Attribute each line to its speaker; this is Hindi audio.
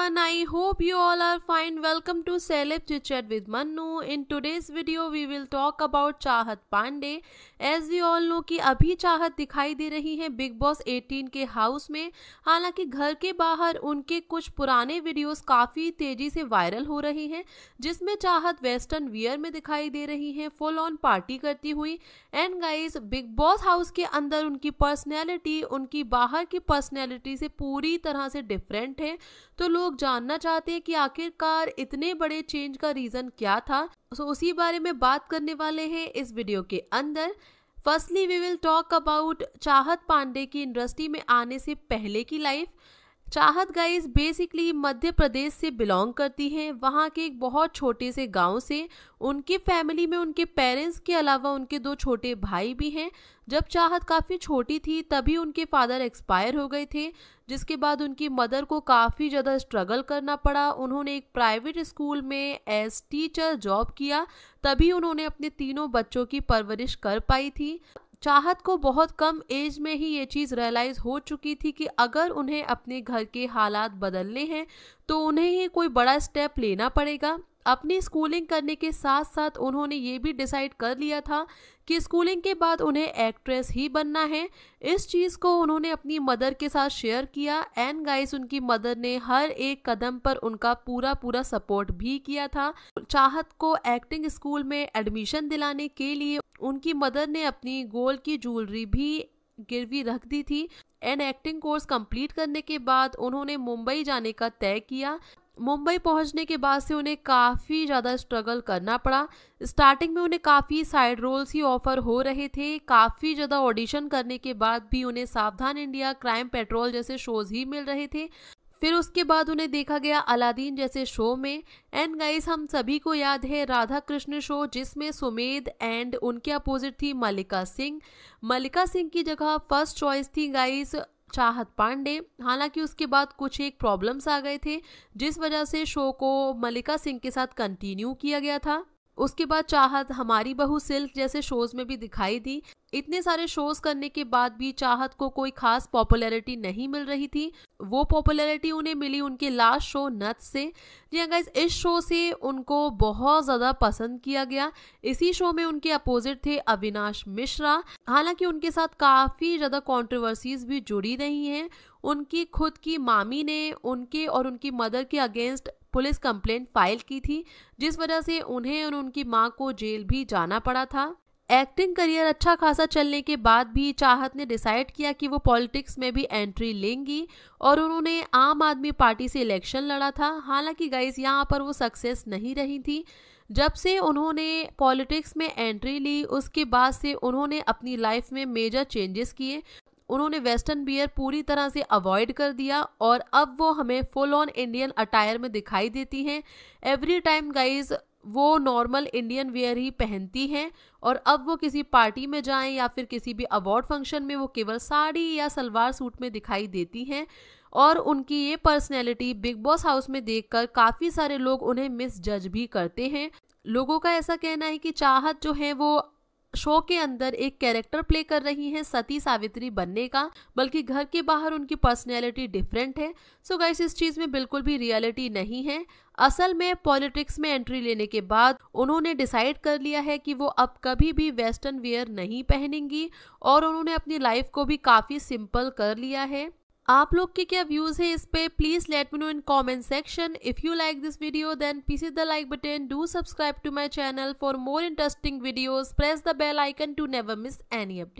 Speaker 1: everyone, I hope you all are fine. Welcome to Celeb Chit Chat with Mannu. In today's video we will talk about चाहत Pandey. As we all know कि अभी चाहत दिखाई दे रही है बिग बॉस 18 के हाउस में. हालांकि घर के बाहर उनके कुछ पुराने वीडियोस काफ़ी तेज़ी से वायरल हो रही हैं, जिसमें चाहत वेस्टर्न वियर में दिखाई दे रही हैं फुल ऑन पार्टी करती हुई. And guys, big boss house के अंदर उनकी पर्सनैलिटी उनकी बाहर की पर्सनैलिटी से पूरी तरह से डिफरेंट है. तो लोग जानना चाहते हैं कि आखिरकार इतने बड़े चेंज का रीज़न क्या था. सो उसी बारे में बात करने वाले हैं इस वीडियो के अंदर. Firstly we will talk about Chahat Pandey की इंडस्ट्री में आने से पहले की लाइफ. चाहत गाइस बेसिकली मध्य प्रदेश से बिलोंग करती हैं. वहाँ के एक बहुत छोटे से गांव से. उनकी फैमिली में उनके पेरेंट्स के अलावा उनके 2 छोटे भाई भी हैं. जब चाहत काफ़ी छोटी थी तभी उनके फादर एक्सपायर हो गए थे, जिसके बाद उनकी मदर को काफ़ी ज़्यादा स्ट्रगल करना पड़ा. उन्होंने एक प्राइवेट स्कूल में एज टीचर जॉब किया, तभी उन्होंने अपने तीनों बच्चों की परवरिश कर पाई थी. चाहत को बहुत कम एज में ही ये चीज़ रियलाइज़ हो चुकी थी कि अगर उन्हें अपने घर के हालात बदलने हैं तो उन्हें ही कोई बड़ा स्टेप लेना पड़ेगा. अपनी स्कूलिंग करने के साथ साथ उन्होंने ये भी डिसाइड कर लिया था कि स्कूलिंग के बाद उन्हें एक्ट्रेस ही बनना है. इस चीज़ को उन्होंने अपनी मदर के साथ शेयर किया. एंड गाइस, उनकी मदर ने हर एक कदम पर उनका पूरा सपोर्ट भी किया था. चाहत को एक्टिंग स्कूल में एडमिशन दिलाने के लिए उनकी मदर ने अपनी गोल्ड की ज्वेलरी भी गिरवी रख दी थी. एंड एक्टिंग कोर्स कंप्लीट करने के बाद उन्होंने मुंबई जाने का तय किया. मुंबई पहुंचने के बाद से उन्हें काफ़ी ज़्यादा स्ट्रगल करना पड़ा. स्टार्टिंग में उन्हें काफ़ी साइड रोल्स ही ऑफर हो रहे थे. काफ़ी ज़्यादा ऑडिशन करने के बाद भी उन्हें सावधान इंडिया, क्राइम पेट्रोल जैसे शोज़ ही मिल रहे थे. फिर उसके बाद उन्हें देखा गया अलादीन जैसे शो में. एंड गाइस, हम सभी को याद है राधा कृष्ण शो, जिसमें सुमेध एंड उनके अपोजिट थी मल्लिका सिंह. मल्लिका सिंह की जगह फर्स्ट चॉइस थी गाइस चाहत पांडे. हालांकि उसके बाद कुछ एक प्रॉब्लम्स आ गए थे, जिस वजह से शो को मल्लिका सिंह के साथ कंटिन्यू किया गया था. उसके बाद चाहत हमारी बहू सिल्क जैसे शोज़ में भी दिखाई दी. इतने सारे शोज़ करने के बाद भी चाहत को कोई खास पॉपुलैरिटी नहीं मिल रही थी. वो पॉपुलैरिटी उन्हें मिली उनके लास्ट शो नथ से. जी गाइस, इस शो से उनको बहुत ज़्यादा पसंद किया गया. इसी शो में उनके अपोजिट थे अविनाश मिश्रा. हालांकि उनके साथ काफ़ी ज़्यादा कंट्रोवर्सीज भी जुड़ी रही हैं. उनकी खुद की मामी ने उनके और उनकी मदर के अगेंस्ट पुलिस कंप्लेंट फाइल की थी, जिस वजह से उन्हें और उनकी मां को जेल भी जाना पड़ा था. एक्टिंग करियर अच्छा खासा चलने के बाद भी चाहत ने डिसाइड किया कि वो पॉलिटिक्स में भी एंट्री लेंगी और उन्होंने आम आदमी पार्टी से इलेक्शन लड़ा था. हालांकि गाइस, यहाँ पर वो सक्सेस नहीं रही थी. जब से उन्होंने पॉलिटिक्स में एंट्री ली उसके बाद से उन्होंने अपनी लाइफ में मेजर चेंजेस किए. उन्होंने वेस्टर्न वियर पूरी तरह से अवॉइड कर दिया और अब वो हमें फुल ऑन इंडियन अटायर में दिखाई देती हैं. एवरी टाइम गाइज वो नॉर्मल इंडियन वेयर ही पहनती हैं और अब वो किसी पार्टी में जाएं या फिर किसी भी अवार्ड फंक्शन में वो केवल साड़ी या सलवार सूट में दिखाई देती हैं. और उनकी ये पर्सनैलिटी बिग बॉस हाउस में देखकर काफ़ी सारे लोग उन्हें मिस जज भी करते हैं. लोगों का ऐसा कहना है कि चाहत जो है वो शो के अंदर एक कैरेक्टर प्ले कर रही हैं सती सावित्री बनने का, बल्कि घर के बाहर उनकी पर्सनैलिटी डिफरेंट है. सो गाइस, इस चीज़ में बिल्कुल भी रियलिटी नहीं है. असल में पॉलिटिक्स में एंट्री लेने के बाद उन्होंने डिसाइड कर लिया है कि वो अब कभी भी वेस्टर्न वियर नहीं पहनेंगी और उन्होंने अपनी लाइफ को भी काफ़ी सिंपल कर लिया है. आप लोग के क्या व्यूज़ है इस पे, please let me know in comment section. If you like this video then please hit the like button. Do subscribe to my channel for more interesting videos. Press the bell icon to never miss any update.